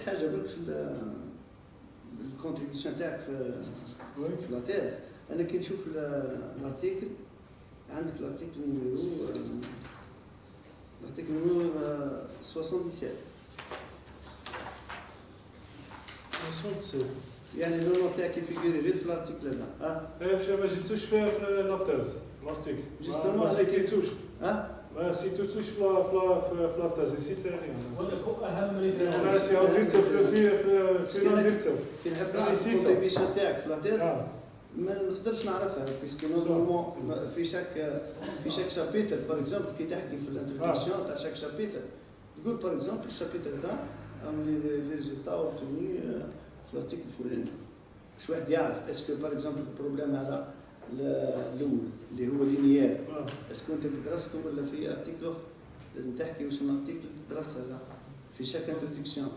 حاجه برك في الكونتريبيوشن تاعك في لا تيز. انا كي نشوف الارتيكل عندك الارتيكل نمرو 77 يعني النوع تاعك يفيغوري غير في الارتيكل هذا. واش ما جيتوش في لا تيز الارتيكل جوستومون ما سيتوش ما سيتوش في لا تيز نسيت عليه ولا اهم من انا سي درت في درت كي نحب نعرف الكونتريبيوشن تاعك في لا تيز ما نقدرش نعرفها باسكو نورمالمون في شاك شابيتر باغ اكزومبل كي تحكي في الانتروداكسيون تاع شاك شابيتر تقول باغ اكزومبل الشابيتر هذا لي ريزولتا اوبتوني في الارتيكل الفلاني. باش واحد يعرف اسكو باغ اكزومبل البروبليم هذا الاول اللي هو لينيير اسكو انت درسته ولا في ارتيكل اخر لازم تحكي واش الارتيكل تدرس هذا في شاك انتروداكسيون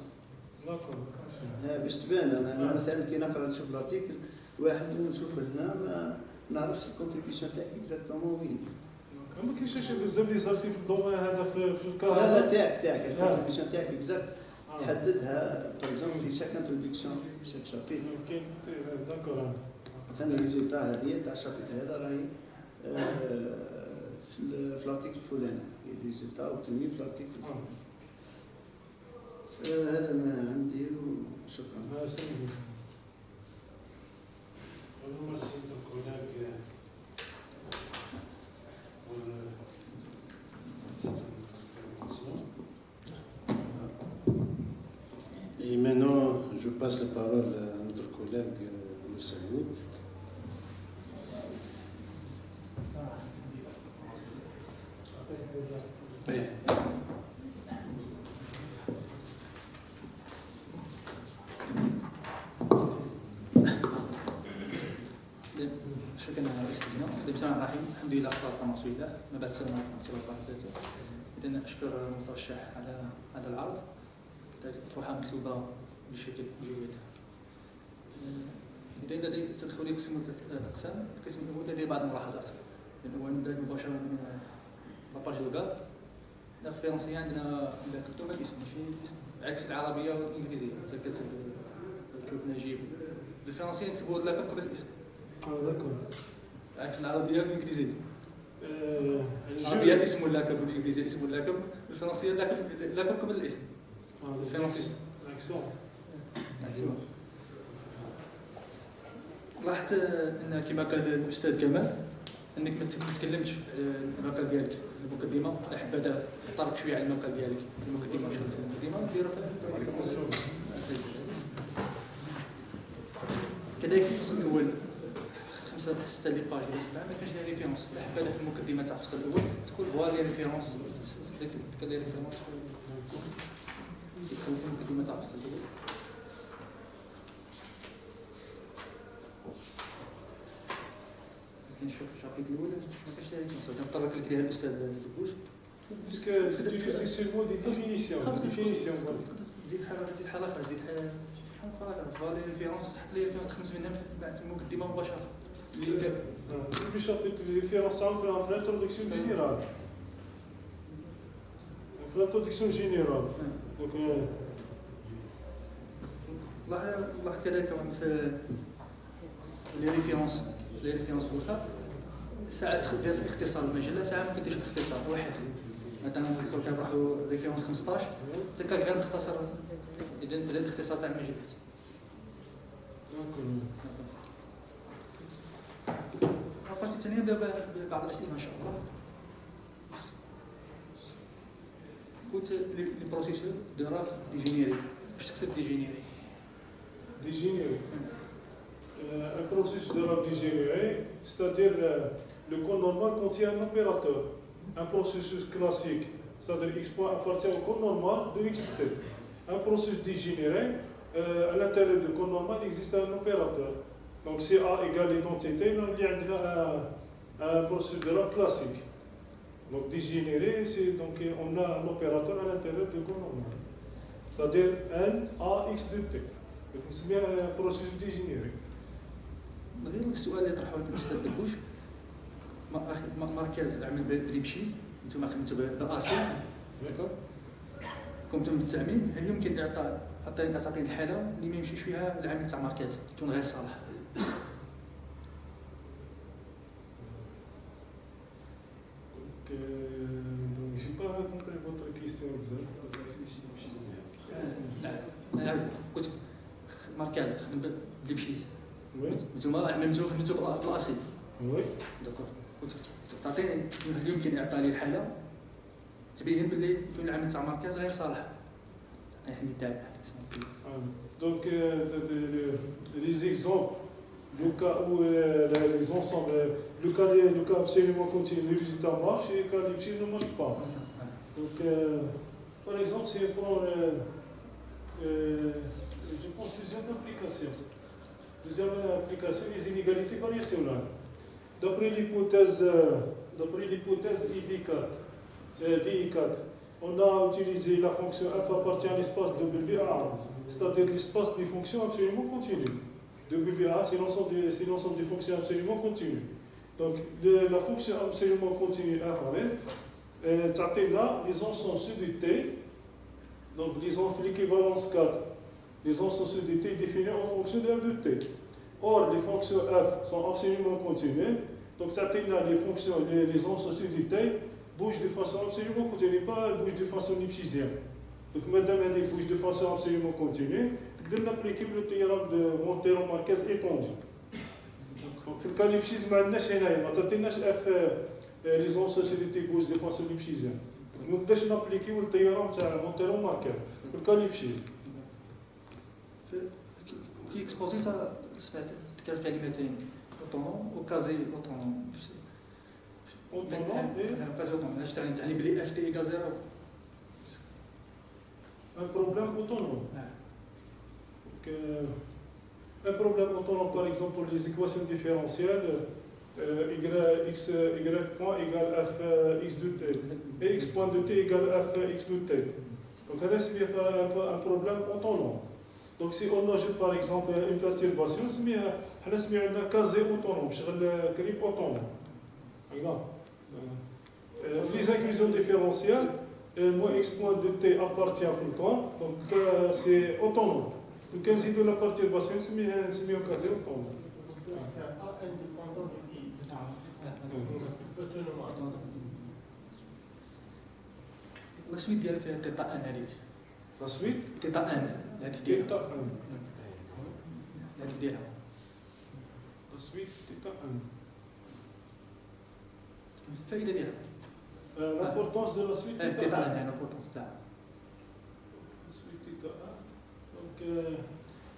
باش تبان. انا مثلا كي نقرا نشوف الارتيكل واحد ونشوف هنا ما نعرفش الكونتريبيوشن تاعك اكزاكتومون وين. ما كاينش بزاف لي زارتي في الدومين هذا في الكهرباء. لا تاعك الكونتريبيوشن تاعك اكزاكت تحددها باغ اكزومبل في شاك انتروداكسيون شاك شابيتر. كاين داكور مثلا الريزولتا هذه تاع الشابيتر هذا راهي في الارتيكل الفلاني الريزولتا اوبتوني في الارتيكل الفلاني. هذا ما عندي وشكرا. Et maintenant, je passe la parole à notre collègue Moussa Youd. شكرا على الاستثناء. بسم الله الرحمن الرحيم. الحمد لله والصلاه والسلام ما بعد السلام عليكم ورحمه الله وبركاته. إذن أشكر المترشح على هذا العرض أطروحة مكتوبة بشكل جيد. إذا لدي تدخلي قسم الأقسام. القسم الأول لدي بعض الملاحظات. الأول نبدأ مباشرة من لاباج الكاد. في الفرنسية عندنا مكتوبة الاسم ماشي الاسم عكس العربية والإنجليزية. تشوف نجيب بالفرنسية نكتبوا لاكب قبل الاسم. عكس العربية والإنجليزية. العربية الاسم اللاكب والإنجليزية الاسم اللاكب. بالفرنسية لاكب قبل الاسم. الفرنسية. لاحظت أن كما قال الأستاذ كمال أنك ما تكلمتش المقال ديالك المقدمة. حبيت نطرق شوية على المقال ديالك المقدمة واش قلت المقدمة نديرو كذلك في الفصل الأول 5-6 لي باج ولا 7 ما كانش لي ريفيرونس. حبيت في المقدمة تاع الفصل الأول تكون فوا لي ريفيرونس ديك لي ريفيرونس تخلص المقدمة تاع الفصل الأول. نشوف الشابيتر الاول ما كاينش لي ريفيرونس نطرق لك ليها الاستاذ دبوش باسكو تيتيليزي سيلمو دي ديفينيسيون زيد حاله اخرى زيد فوا لي ريفيرونس وتحط لي ريفيرونس تخمس منها في المقدمه مباشره لي شابيتر لي ريفيرونس عرفوا في الانتروداكسيون جينيرال في الانتروداكسيون جينيرال دونك لاحظ كذلك في لي ريفيرونس في الوثائق ساعات خدات باختصار المجله ساعات ما كديرش باختصار واحد مثلا كنروحوا ريفيرونس 15 حتى غير مختصر اذا نزل الاختصار تاع المجلات. البارتي الثانيه بعض الاسئله ان شاء الله. قلت لي بروسيسور دو راك ديجينيري واش تقصد ديجينيري؟ Un processus de RAP digénéré, c'est-à-dire le code normal contient un opérateur. Un processus classique, c'est-à-dire x point appartient au code normal de xt. Un processus digénéré, à l'intérieur du code normal existe un opérateur. Donc si A égale l'identité, il y a un processus de RAP classique. Donc digénéré, c'est donc on a un opérateur à l'intérieur du code normal. C'est-à-dire AND A x de t. Donc c'est un processus digénéré. غير السؤال اللي طرحوه لك الاستاذ دبوش مركز العمل بالبشيز انتم خدمتوا بالاسي كنتم بالتامين هل يمكن اعطاء تعطيني الحاله اللي ما يمشيش فيها العامل تاع مركز يكون غير صالح. Donc, j'ai pas compris votre question exacte. لا قلت مركز خدم بالبشيس Oui, نتوما خدمتو بالاسيد oui. داكور قلت تعطيني هل يمكن اعطاء لي الحاله تبين باللي يكون العامل تاع مركز غير صالح. يعني تاع Donc, les exemples, le cas où les ensembles, le cas absolument continu, le résultat marche et le cas difficile ne marche pas. Donc, par exemple, si on prend, je pense, deuxième application, les inégalités variationnelles. D'après l'hypothèse VI4, on a utilisé la fonction f appartient à l'espace WA, c'est-à-dire l'espace des fonctions absolument continues. WA, c'est l'ensemble des fonctions absolument continues. Donc, la fonction absolument continue f en f, ça là, les ensembles ceux de T, donc l'équivalence 4, les ensembles ceux de T définis en fonction de f de T. Or, les fonctions f sont absolument continues, donc ça là, les ensembles ceux de T bougent de façon absolument continue, pas bougent de façon lipschisienne. Donc, madame elle bouge de façon absolument continue, nous allons appliquer le théorème de Montero-Marquez étendu. Donc, في الكا ليبشيز ما عندناش هنايا ما تعطيناش اف لي زون سوسيتي بوج دي فاسون ليبشيزيان ما نقدرش نابليكيو التيورام تاع مونتيرو ماركيز في الكا ليبشيز. كي اكسبوزيت سمعت ذكرت كلمتين اوتونوم وكازي اوتونوم. كازي اوتونوم اش تعني بلي اف تي ايكال زيرو. Un problème autonome. Donc, un problème autonome, par exemple, pour les équations différentielles, y point égale f x de t, et x point de t égale f x de t. Donc, là, c'est un problème autonome. Donc, si on ajoute, par exemple, une perturbation, c'est un quasi autonome, c'est autonome. Les inclusions différentielles, moi, x point de t appartient tout le temps, donc c'est autonome. Donc, quand j'ai de la perturbation, c'est mis au quasi autonome. La suite ديال تيتا ان هذيك. La suite, تيتا ان الهدف ديالها. θ1. الهدف ديالها. La suite, θ1. الفائده ديالها. L'importance de la suite تيتا ان l'importance تاعها. La suite θ1. Donc,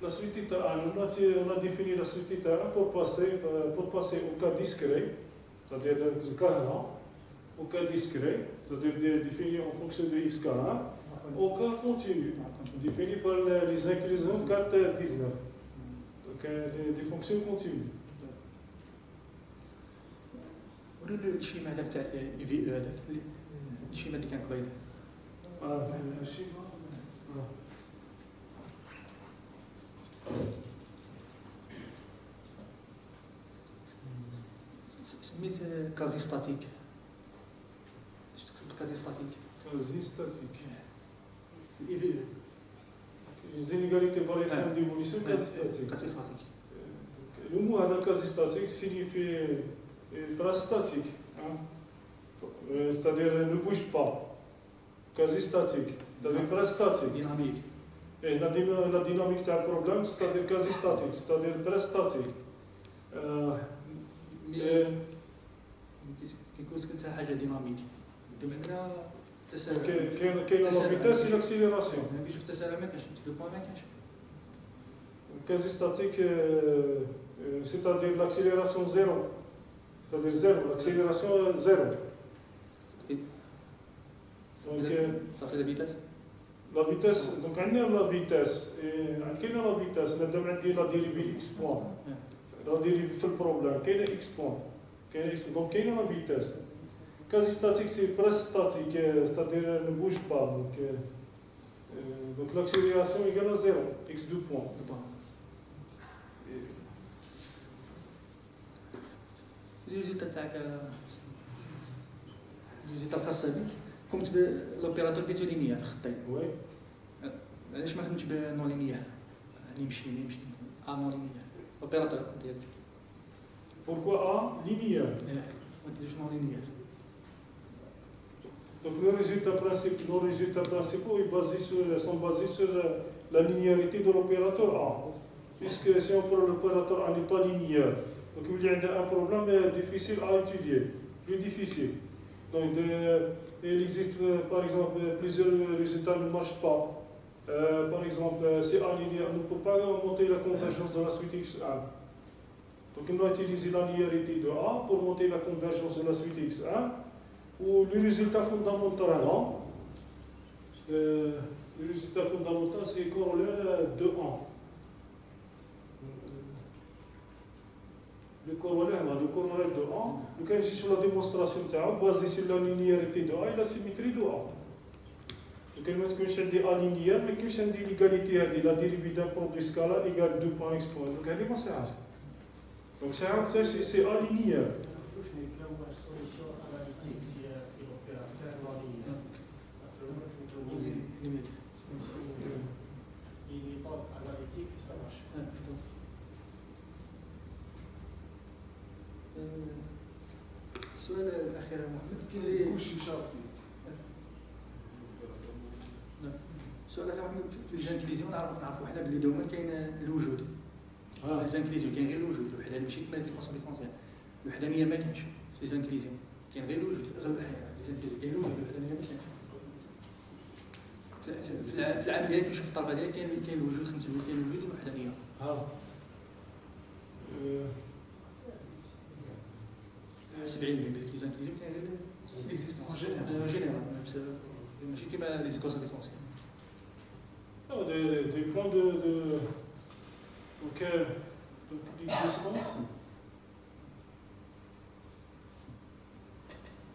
la suite θ1, on a défini la suite θ1 pour passer au cas discret, c'est-à-dire le cas 1, au cas discret, c'est-à-dire défini en fonction de x1, au cas continu, défini par les inclusions 4, 19. Donc, des fonctions continues. وريني الشيما هذاك تاع اي في او هذاك الشيما اللي كان قبيله. سميت كازي ستاتيك. شفت تكتب كازي ستاتيك. Quasi statique. اي في Les inégalités variations d'évolution quasi statique. كازي ستاتيك. Le mot quasi statique signifie très statique. Hein? C'est-à-dire ne bouge pas. Quasi statique. C'est-à-dire très statique. ديناميك. Et la dynamique c'est un problème, c'est-à-dire quasi statique, c'est-à-dire très statique. كيكون كنت حاجه ديناميك. عندنا تسارع. Quelle est la vitesse et l'accélération? ما فيش التسارع ما كانش بس لو بوان ما كانش. Quasi statique, c'est-à-dire l'accélération zéro. C'est-à-dire zéro, l'accélération zéro. Donc, صافي لا فيتاس. la vitesse, donc on a la vitesse, et quelle est la vitesse? On a demandé la dérivée x point. La dérivée fait le problème, quel est x point? Donc quelle est la vitesse? Quasi statique, c'est presque statique, c'est-à-dire ne bouge pas. Donc l'accélération égale à 0, x2 point. الريزلتا تاعك الريزلتا الخاصه بك قمت بالوبيراتور ديتو لينيير خطي. Oui. علاش ما خدمتش بنون لينيير اللي يمشي نون لينيير اوبيراتور ديالك Pourquoi A linéaire? ما تديرش نون لينيير Donc nos résultats principaux sont basés sur la linéarité de l'opérateur A. Puisque si l'opérateur A n'est pas linéaire, donc il y a un problème difficile à étudier, plus difficile. Donc il existe par exemple plusieurs résultats ne marchent pas. Par exemple, si A linéaire, on ne peut pas monter la convergence de la suite X1. Donc on va utiliser la linéarité de A pour monter la convergence de la suite X1. Où le résultat fondamental le résultat fondamental c'est corollaire de 1. Le corollaire de 1, le cas sur la démonstration basée sur la linéarité de A et la symétrie de A. Donc il y a des A linéaires, mais il y a l'égalité de la dérivée d'un produit scalaire égale 2 points exponent. Donc il y a des massages. Donc c'est A linéaire. السؤال الاخير يا محمد كاين اللي السؤال الاخير محمد في الجانكليزيون نعرفوا حنا بلي دوما كاين الوجود الجانكليزيون كاين غير الوجود الوحدانيه ماشي كما ليزيكونسيون ديفرونسيال الوحدانيه ما كاينش في الجانكليزيون كاين غير الوجود في اغلب الاحيان كاين الوجود الوحدانيه ما كاينش في العمليات كنشوف في الطلبه ديالي كاين الوجود 5 كاين الوجود والوحدانيه 70 في الجانكليزيون كاين غير ليكزيستونس جينيرال ماشي كما ليزيكونسيون ديفرونسيال Des points d'existence.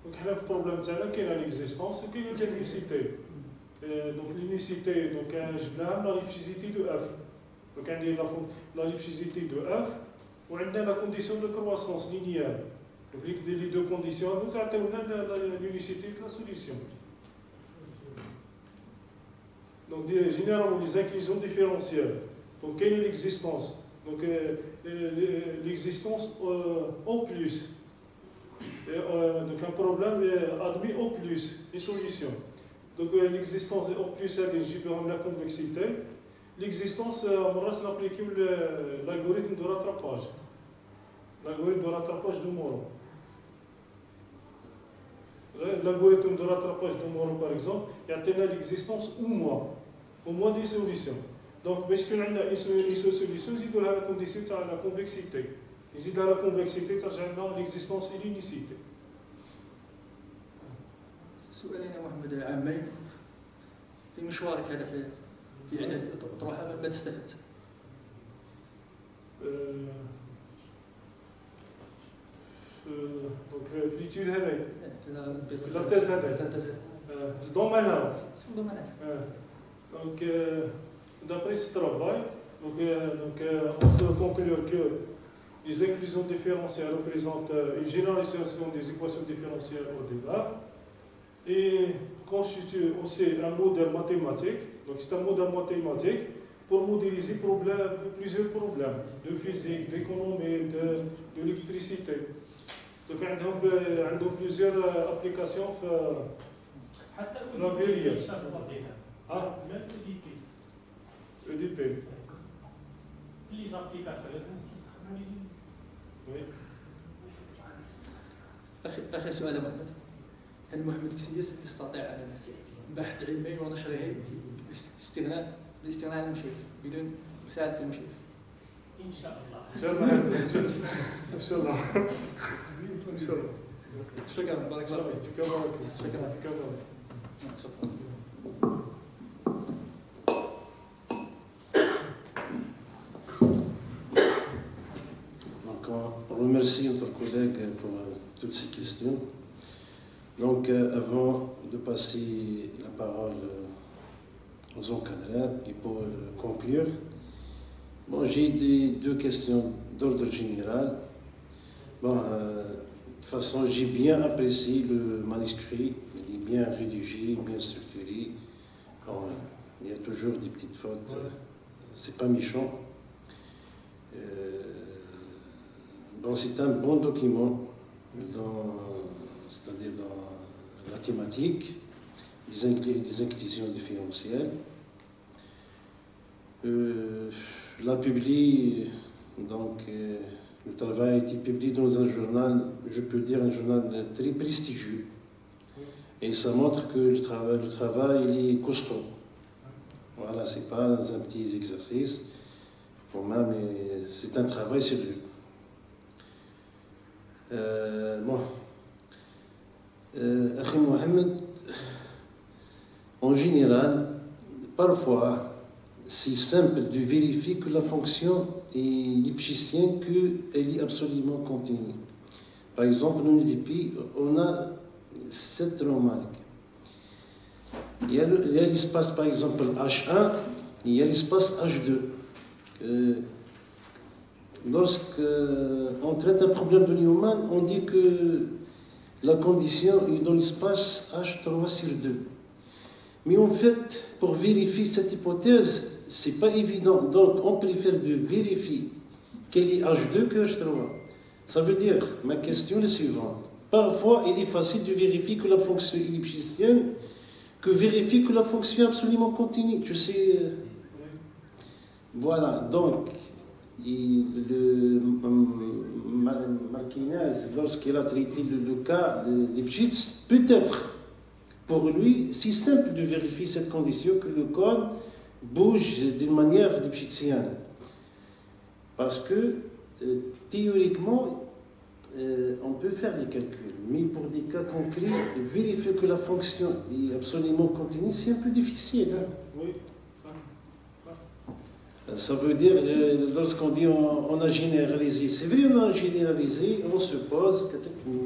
Donc le problème c'est l'existence et l'unicité. Donc l'unicité, donc je blâme la diffusité de f. Donc la diffusité de f, ou la condition de croissance linéaire. Donc les deux conditions, nous avons l'unicité de la solution. Donc généralement les inclusions différentielles. Donc quelle est l'existence? Donc l'existence au plus. Donc un problème admis au plus, une solution. Donc l'existence au plus elle est la convexité. L'existence, on va appliquer l'algorithme de rattrapage. L'algorithme de rattrapage de Moreau. L'algorithme de rattrapage de Moreau, par exemple, il y a l'existence au moins des solutions. Donc, parce qu'on a une solution, il y a la condition de la convexité. Il y a la convexité, c'est l'existence et l'unicité. سؤالين يا محمد عامين في مشوارك هذا في عدد اطروحه ما استفدت؟ Donc l'étude la thèse le domaine. Donc d'après ce travail, on peut conclure que les inclusions différentielles représentent une généralisation des équations différentielles au départ et constituent aussi un modèle mathématique. Donc c'est un modèle mathématique pour modéliser plusieurs problèmes de physique, d'économie, de l'électricité. Donc عندهم plusieurs applications في la vérité. Même EDP. Les applications, Oui. اخر سؤال يا محمد هل محمد كسياس يستطيع بحث علمي ونشره بالاستغناء عن المشرف بدون مساعدة المشرف؟ إن شاء الله. إن شاء الله. إن شاء الله. إن شاء الله. شكرا بارك الله فيك. شكرا. تفضل. On remercie notre collègue pour toutes ces questions. Donc, avant de passer la parole aux encadreurs et pour conclure, bon, j'ai deux questions d'ordre général. Bon, de toute façon, j'ai bien apprécié le manuscrit, il est bien rédigé, bien structuré. Bon, il y a toujours des petites fautes. Ouais. C'est pas méchant. Bon, c'est un bon document, c'est-à-dire dans la thématique des inclusions différentielles. La publie, donc, le travail a été publié dans un journal, je peux dire un journal très prestigieux. Et ça montre que le travail il est costaud. Voilà, c'est pas un petit exercice, pour moi, mais c'est un travail sérieux. Bon. Akhi Mohamed, en général, parfois, c'est simple de vérifier que la fonction est lipschitzienne, qu'elle est absolument continue. Par exemple, dans le DP, on a cette remarque. Il y a l'espace, par exemple, H1, il y a l'espace H2. Lorsqu'on traite un problème de Newman, on dit que la condition est dans l'espace H3 sur 2. Mais en fait, pour vérifier cette hypothèse, c'est pas évident. Donc, on préfère de vérifier qu'elle est H2 que H3. Ça veut dire, ma question est la suivante. Parfois, il est facile de vérifier que la fonction est lipschitzienne que vérifier que la fonction est absolument continue. Tu sais. Voilà. Donc, Marquinez, lorsqu'il a traité le cas de Lipschitz, peut-être, pour lui, c'est simple de vérifier cette condition que le cône bouge d'une manière lipschitzienne. Parce que, théoriquement, on peut faire des calculs, mais pour des cas concrets, vérifier que la fonction est absolument continue, c'est un peu difficile. Hein? Oui. Ça veut dire, lorsqu'on dit on a généralisé, c'est vrai, on a généralisé, on suppose,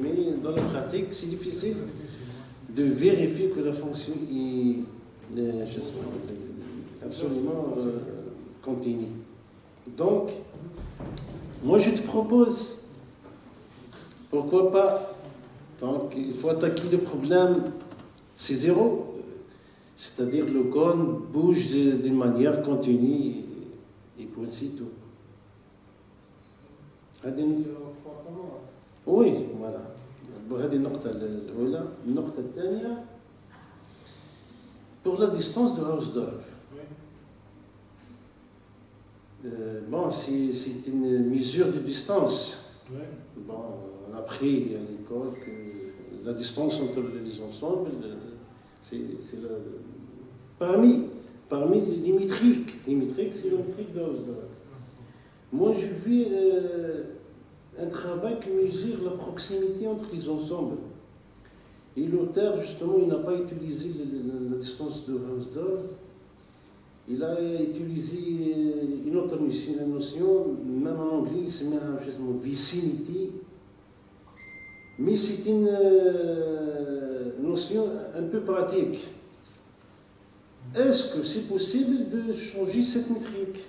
mais dans la pratique, c'est difficile de vérifier que la fonction est absolument continue. Donc, moi je te propose, pourquoi pas, donc il faut attaquer le problème, c'est zéro, c'est-à-dire le cône bouge d'une manière continue. يكون سيتو هذه وي فوالا هذه النقطة الأولى. النقطة الثانية pour la distance de Hausdorff. Bon, c'est une mesure de distance. Bon, on a appris à l'école que la distance entre les ensembles, c'est parmi les métriques. Les métriques, c'est la métrique de Hausdorff. Moi, je fais un travail qui mesure la proximité entre les ensembles. Et l'auteur, justement, il n'a pas utilisé la distance de Hausdorff. Il a utilisé une autre notion, même en anglais, il se met à vicinity. Mais c'est une notion un peu pratique. Est-ce que c'est possible de changer cette métrique?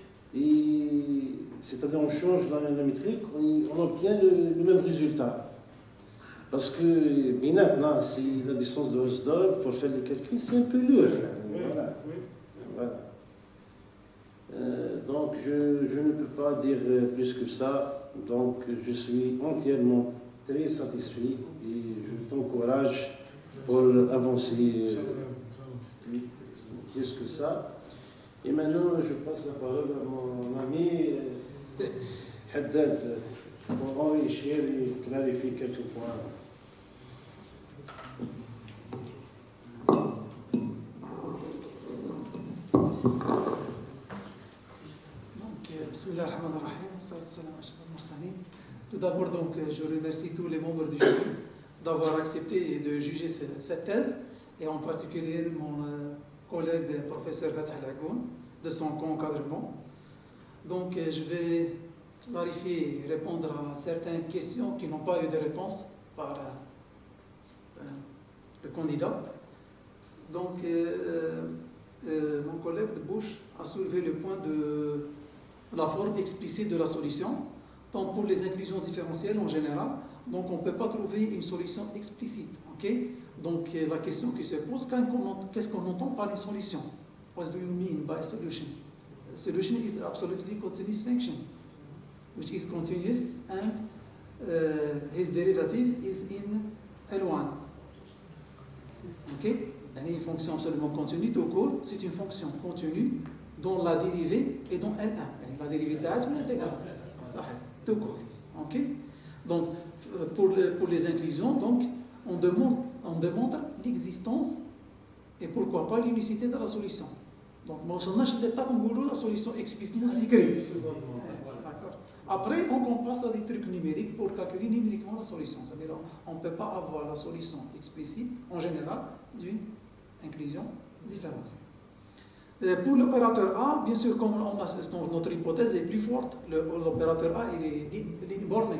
C'est-à-dire on change la métrique, on obtient le même résultat. Parce que maintenant, c'est la distance de Hausdorff, pour faire le calcul, c'est un peu lourd. Voilà. Donc je ne peux pas dire plus que ça. Donc je suis entièrement très satisfait et je t'encourage pour avancer plus que ça. Et maintenant, je passe la parole à mon ami Haddad pour enrichir et clarifier quelques points. Bismillah ar-Rahman ar-Rahim, tout d'abord, donc, je remercie tous les membres du jury d'avoir accepté de juger cette thèse, et en particulier mon collègue professeur Fatah Lagoun de son co-encadrement. Donc, je vais clarifier et répondre à certaines questions qui n'ont pas eu de réponse par le candidat. Donc, mon collègue de Bush a soulevé le point de la forme explicite de la solution, tant pour les inclusions différentielles en général, donc on ne peut pas trouver une solution explicite. Okay? Donc la question qui se pose, qu'est-ce qu'on entend par une solution? what do you mean by solution? Solution is absolutely continuous function, which is continuous and his derivative is in L1. Ok? Une fonction absolument continue, tout court, c'est une fonction continue dont la dérivée est dans L1. La dérivée c'est égal. Tout court. Ok? Donc, pour les inclusions, donc, on demande l'existence et pourquoi pas l'unicité de la solution. Donc, ما وصلناش l'étape où la solution explicitement s'écrit. Après, donc, on passe à des trucs numériques pour calculer numériquement la solution. C'est-à-dire, on ne peut pas avoir la solution explicite, en général, d'une inclusion différentielle. Pour l'opérateur A, bien sûr, comme notre hypothèse est plus forte, l'opérateur A il est borné,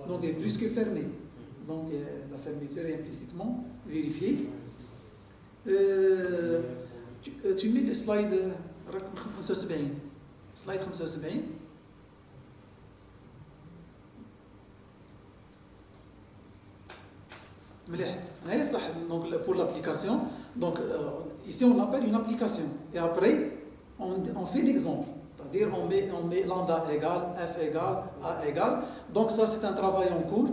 donc il est plus que fermé. Donc la fermeture est implicitement vérifiée. Tu mets le slide رقم 75. Slide 75. Donc pour l'application, donc ici on appelle une application et après on fait l'exemple, c'est-à-dire on met lambda égale, f égale, a égale, donc ça c'est un travail en cours.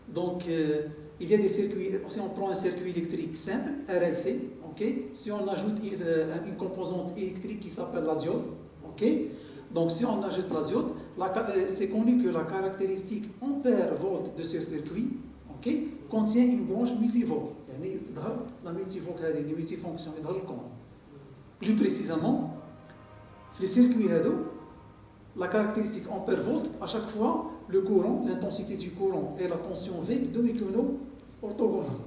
Donc il y a des circuits, si on prend un circuit électrique simple, RLC, ok, si on ajoute une composante électrique qui s'appelle la diode, ok, donc si on ajoute la diode, c'est connu que la caractéristique ampère-volt de ce circuit, ok, contient une branche multivoque. يعني تظهر la multivoque هذه les multifonctions يظهر لكم. Plus précisément, les circuits هذو, la caractéristique ampère-volt, à chaque fois, le courant, l'intensité du courant et la tension V بدهم يكونوا orthogonales.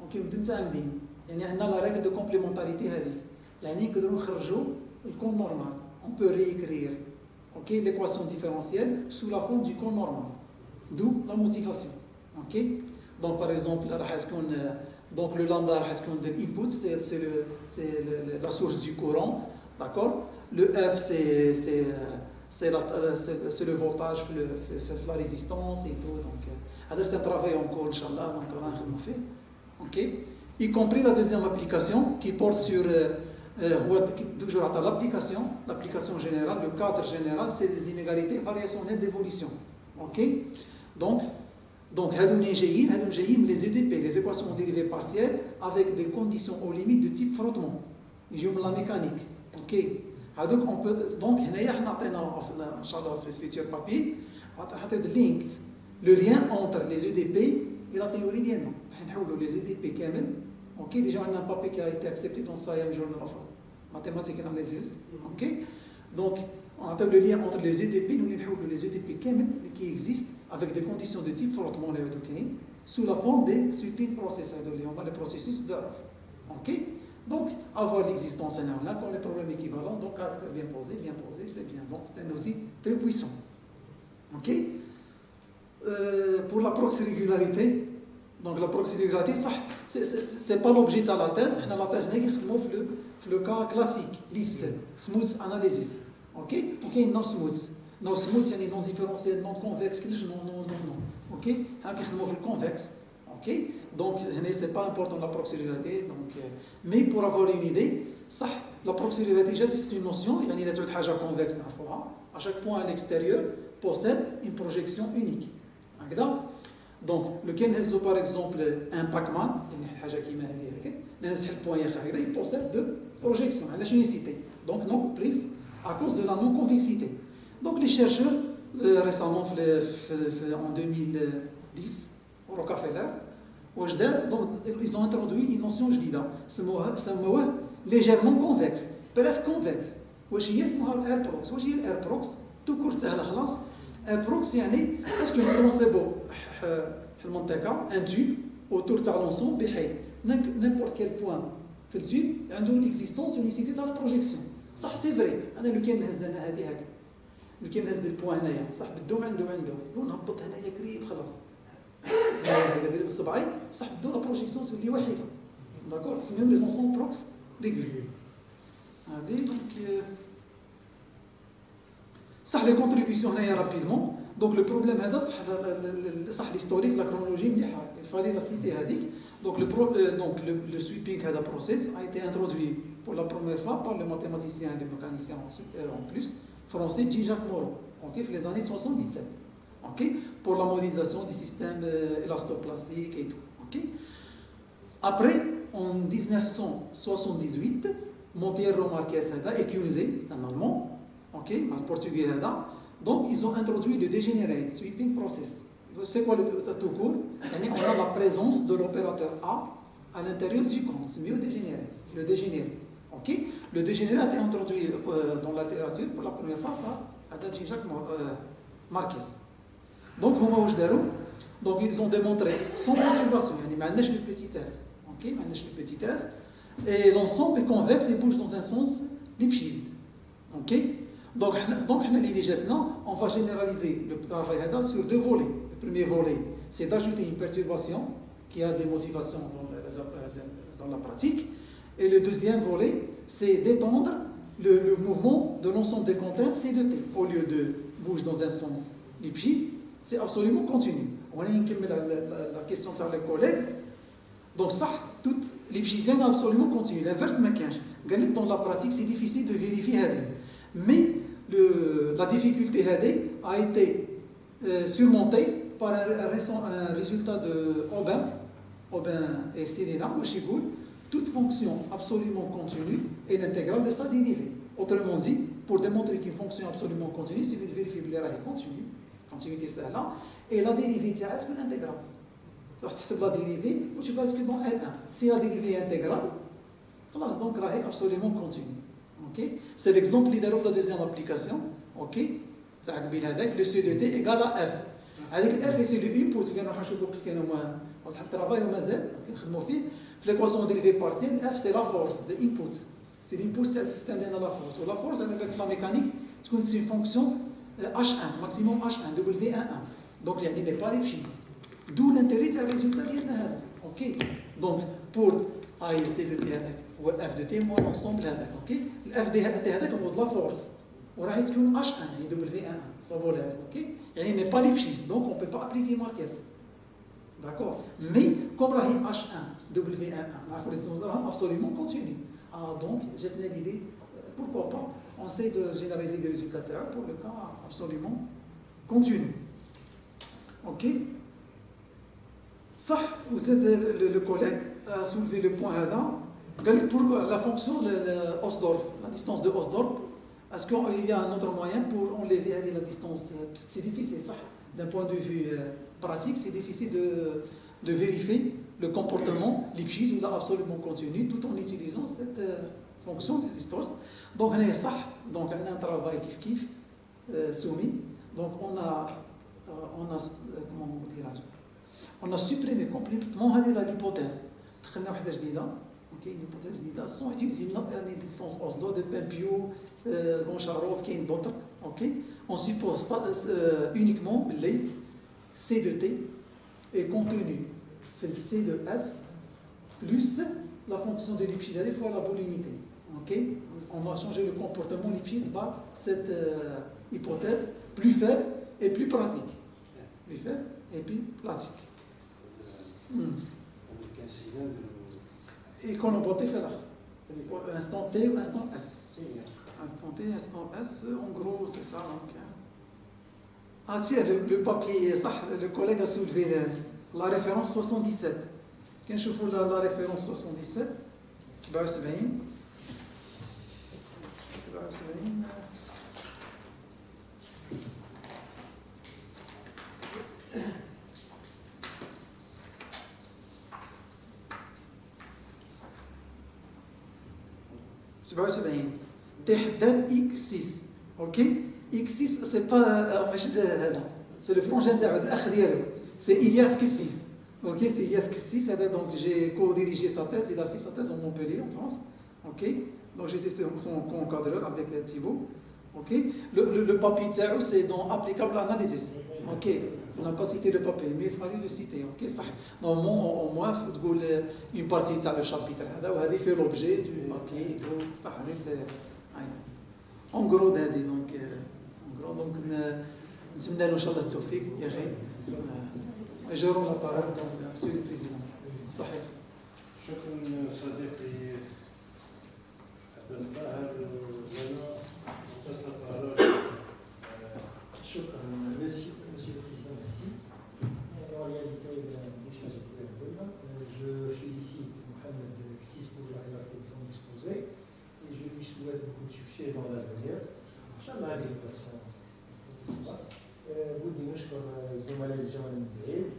Donc متماثلين. يعني عندنا la règle de complémentarité هذه. يعني نقدروا نخرجوا الكون normal. On peut réécrire, ok, l'équation différentielle sous la forme du cône normal. D'où la motivation. Ok? Donc par exemple, donc le lambda de l'input, c'est la source du courant, d'accord? Le F c'est le voltage, la résistance et tout. Donc c'est un travail en cours, Inch'Allah, donc on a fait. Ok? Y compris la deuxième application qui porte sur toujours l'application générale, le cadre général, c'est les inégalités variationnelles d'évolution. Ok? Donc les EDP, les équations dérivées partielles, avec des conditions aux limites de type frottement. La mécanique. Ok. Donc on peut donc dans le futur papier, le lien entre les EDP et la théorie d'Yenno. Les EDP quand même. Ok. Déjà on a un papier qui a été accepté dans Science Journal of Mathematics Analysis. Ok. Donc on a le lien entre les EDP, les EDP qui existent avec des conditions de type frottement sous la forme des sweeping process, on a les processus de Ruff. Ok? Donc, avoir l'existence là, quand les problèmes équivalents, donc caractère bien posé, c'est bien. Donc, c'est un outil très puissant. Ok? Pour la proxy-régularité, donc la proxy-régularité, ça, c'est pas l'objet de la thèse, la thèse c'est le cas classique, lisse, smooth analysis. Ok? Ok, non smooth. Non smooth, c'est non différentiel, non convexe, non. Ok? On fait le convexe. Ok? Donc, ce n'est pas important la proxy-régularité. Mais pour avoir une idée, ça, la proxy-régularité, c'est une notion, il y a une convexe à chaque point à l'extérieur possède une projection unique. Donc, le Kenzo, par exemple, un Pac-Man, il possède deux projections, la unicité. Donc, non prise à cause de la non-convexité. Donc, les chercheurs, récemment, en 2010, au Rockefeller, donc, ils ont introduit une notion جديدة سموها légèrement convexe, presque convexe. واش هي اسمها الإيربروكس. واش هي الإيربروكس؟ توكور سهلة خلاص. إيربروكس يعني اسكو نكونسيبو المنطقة ان تيوب autour تاع لونسون بحيث n'importe quel point في التيوب عنده l'existence unicité تاع البروجيكسيون. صح سي فري. أنا لو كان نهز أنا هذه هكا لو كان نهز البوان هنايا صح بدو عنده ونهبط هنايا قريب خلاص. إذا درت بالصبعين صح بدو لا بروجيكسيون تولي وحيدة. داكور سي ميم لي زونسون بروكس ريغولي. هذه دونك صح لي كونتريبيسيون هنايا رابيدمون. دونك لو بروبليم هذا صح l'historique la chronologie مليحة. il fallait la citer هذيك. Donc le sweeping هذا process a été introduit pour la première fois par le mathématicien et le mécanicien en plus, français Jean-Jacques Moreau, okay, dans les années 77, okay, pour la modélisation du système élastoplastique et tout. Okay. Après, en 1978, Monteiro Marques accusé, c'est un Allemand, okay, un Portugais, donc ils ont introduit le degenerate sweeping process. C'est quoi le tout court? On a la présence de l'opérateur A à l'intérieur du compte, c'est mieux le dégénéré. Okay? Le dégénéré a été introduit dans la littérature pour la première fois par Jean-Jacques Marques. Donc, ils ont démontré sans perturbation, il y a le petit r, okay? Le petit r, et l'ensemble est convexe et bouge dans un sens Lipschitz. Okay? Donc, on va généraliser le travail sur deux volets. Le premier volet, c'est d'ajouter une perturbation qui a des motivations dans la pratique. Et le deuxième volet, c'est d'étendre le mouvement de l'ensemble des contraintes C de T. Au lieu de bouger dans un sens Lipschitz, c'est absolument continu. On a la question de les collègues. Donc ça, toute Lipschitzienne est absolument continue. L'inverse, dans la pratique, c'est difficile de vérifier. Mais la difficulté a été surmontée par un résultat de Aubin et Serena, toute fonction absolument continue est l'intégrale de sa dérivée. Autrement dit, pour démontrer qu'une fonction absolument continue, il suffit de vérifier que l'erreur est continue, continuité c'est là, et la dérivée c'est l'intégrale. C'est la dérivée, ou tu vas ce que dans L1. Si la dérivée est intégrale, donc elle est absolument continue. Okay? C'est l'exemple qui est dans la deuxième application. Okay? Le C de T égale à F. Avec F, c'est le input, parce qu'il y a un travail au mazel, l'équation dérivée partielle, F c'est la force, l'input. C'est l'input, c'est le système de la force. La force, avec la mécanique, c'est une fonction H1, maximum H1, W11. Donc, il n'y a pas Lipschitz. D'où l'intérêt de résultat. Ok. Donc, pour A et C de T ou F de T, moi, l'ensemble, ok. F de T, on de la force. On va être H1, W11. Ça vaut l'air, ok. Il n'y a pas Lipschitz, donc on ne peut pas appliquer Marques. D'accord. Mais, comme H1, W11, la fonction est absolument continue. Donc, j'ai une idée, pourquoi pas, on essaie de généraliser des résultats pour le cas absolument continu. Ok. Ça, vous êtes le collègue a soulevé le point là. Pour la fonction de Hausdorff, la distance de Hausdorff, est-ce qu'il y a un autre moyen pour enlever la distance? Parce que c'est difficile, ça. D'un point de vue pratique, c'est difficile de vérifier le comportement Lipschitz ou absolument continu tout en utilisant cette fonction de distance. Donc, on a un travail kiff soumis. Donc, on a supprimé complètement l'hypothèse. Une hypothèse sans utiliser une distance Oslo de Pempio, Goncharov, qui est d'autres. On suppose uniquement les C de T est contenu fait le C de S plus la fonction de Lipschitz fois la volumité. Okay? On va changer le comportement Lipschitz par cette hypothèse plus faible et plus pratique. Plus faible et plus pratique. Et qu'on a voté faire là. Instant T ou instant S. Instant T, instant S, en gros, c'est ça. Donc. Ah tiens, le papier, ça, le collègue a soulevé la référence 77. Quand je fais la référence 77, c'est pas c'est bien. تحدد x6 اوكي x6 سي با ماشي هذا سي لو فرونجين تاعو الاخ ديالو سي إلياس كيسيس اوكي سي إلياس كيسيس هذا دونك جي co-dirigé sa thèse il a fait sa thèse en Montpellier en France ok donc j'ai testé son co-encadreur avec Thibaut ok le papier تاعو c'est dans applicable analysis ok on n'a pas cité le papier mais il fallait le citer ok صح normalement au moins faut تقول une partie تاع le chapitre هذا وهذه fait l'objet du papier صح هذه c'est en gros d'aider donc نتمنى له ان شاء الله التوفيق يا خير je rends la parole à monsieur le président صحيح شكرا صديقي شكرا Monsieur le Président, merci. En réalité, je félicite Mohamed Xis pour la clarté de son exposé et je lui souhaite beaucoup de succès dans l'avenir. Inch'Allah, avec passion. بدي نشكر الزملاء الجوانب البعيد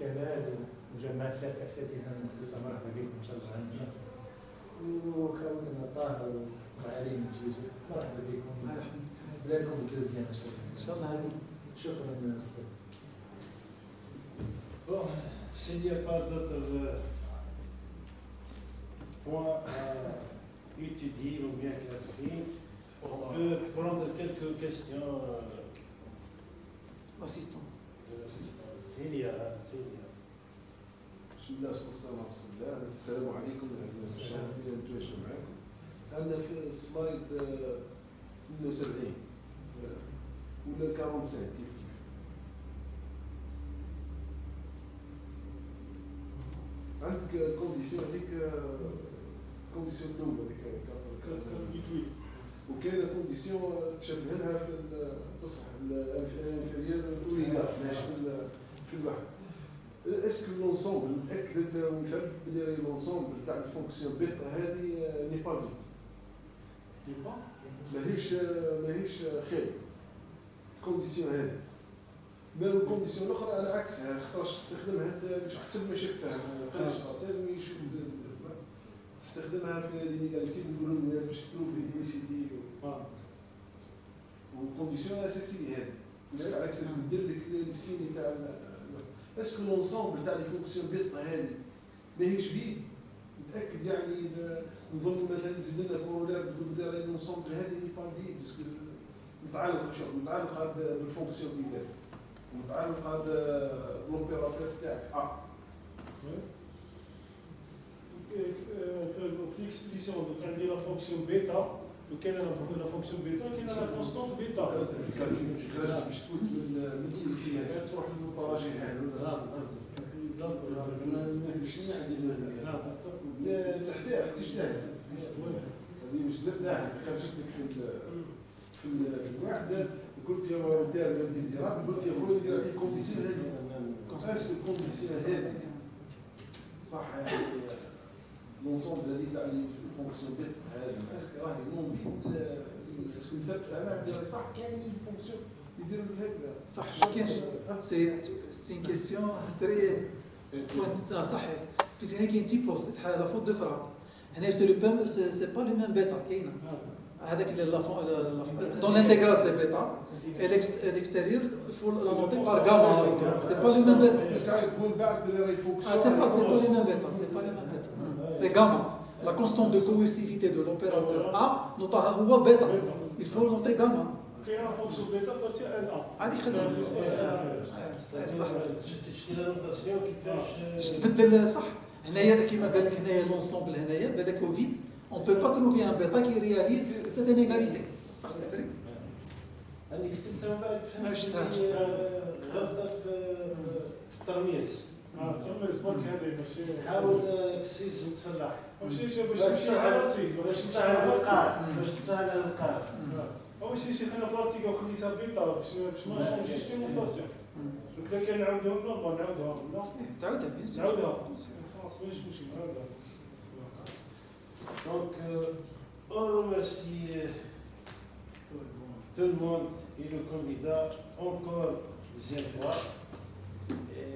كمال وجماعة ثلاث أساتذة نتقسم مرحبا بكم إن شاء الله عندنا وخوتنا طاهر وعلي الجيجي مرحبا بكم بلادكم الدوزيام إن شاء الله شكرا أستاذ. Bon, s'il n'y a pas d'autres points à étudier ou bien clarifier, on peut prendre quelques questions L'assistance. de l'assistance. S'il y a. بسم الله والصلاة والسلام على رسول الله. السلام عليكم ورحمة الله وبركاته. نتواجد معكم. عندنا في السلايد 72 ولا 45 كيف عندك الكونديسيون هذيك الكونديسيون الاولى هذيك وكاينه كونديسيون تشبه لها في بصح الانفيريور الاولى في الواحد. اسكو لونسومبل متاكد ويثبت بلي لونسومبل تاع الفونكسيون بيتا هذه ني با فيد ماهيش خير الكونديسيون هذه. ما الكونديسيون الاخرى على عكسها خاطرش تستخدمها حسب ما شفتها لازم يشوف تستخدمها في لينيغاليتي نقولوا باش تبروفي ليميسيتي والكونديسيون اساسيه هذه باش عليك تبدل لك السيني تاع اسكو لونسومبل تاع لي فونكسيون بيتا هذه ماهيش فيد متاكد يعني نظن مثلا تزيد لنا كورولات تقول بلي لونسومبل هذه ني با فيد باسكو متعلقه بالفونكسيون ديالها متعلقه بالوبيراتور تاعك في الاكسبريسيون دوك عندي لا فونكسيون بيتا وكاين لا فونكسيون بيتا كاين لا كونستونت بيتا في الكالكول باش تفوت من الاتجاهات تروح للمتراجعات باش نعدل تحتاج تجتهد هذه مش درناها خرجت لك في الواحده قلت يا تاع ديزيراب قلت يا خويا ندير عليك كونديسيون هذه اسكو الكونديسيون هذه صح يعني لونسومبل هذيك تاع الفونكسيون بيت هذه اسكو راهي نون فيد اسكو مثبت انا صح كاين الفونكسيون يديروا لك هكذا صح كاين سي كيسيون تري صحيح في هنا كاين تيبوس تاع لا فوت دو فراب هنا سي با لو ميم بيتا كاينه هذاك دون لانتيغرال سي بيتا الاكستيريور فو لا نوتي بار غاما سي با لو ميم بيتا تقول بعد بلي راهي فونكسيون سي با لو ميم بيتا سي با لو ميم بيتا سي غاما لا كونستانت دو كويرسيفيتي دو لوبيراتور ا نوطاها هو بيتا il faut noter غاما كاين لا فونكسيون بيتا بارتي ان ا هذيك خدمه صح تشتي لا نوتاسيون كيفاش تبدل صح هنايا كيما قال لك هنايا لونسومبل هنايا بالك هو فيد on peut pas trouver un bêta qui réalise cette inégalité. Ça c'est vrai. اللي كتبت من بعد ماش فهمت غلطه في الترميز ترميز برك هذه ماشي حاول كسيس تصلح ماشي باش تسهل راسك باش تسهل القارئ باش تسهل القارئ ماشي شي حاجه في راسك وخليتها بيتا باش ما شونجيش في المونطاسيون دونك كان نعاودوها نورمال نعاودوها ولا تعاودها بيان سور نعاودوها خلاص ماشي مشكل نعاودوها. Donc, on remercie tout le monde et le candidat encore deuxième fois. Et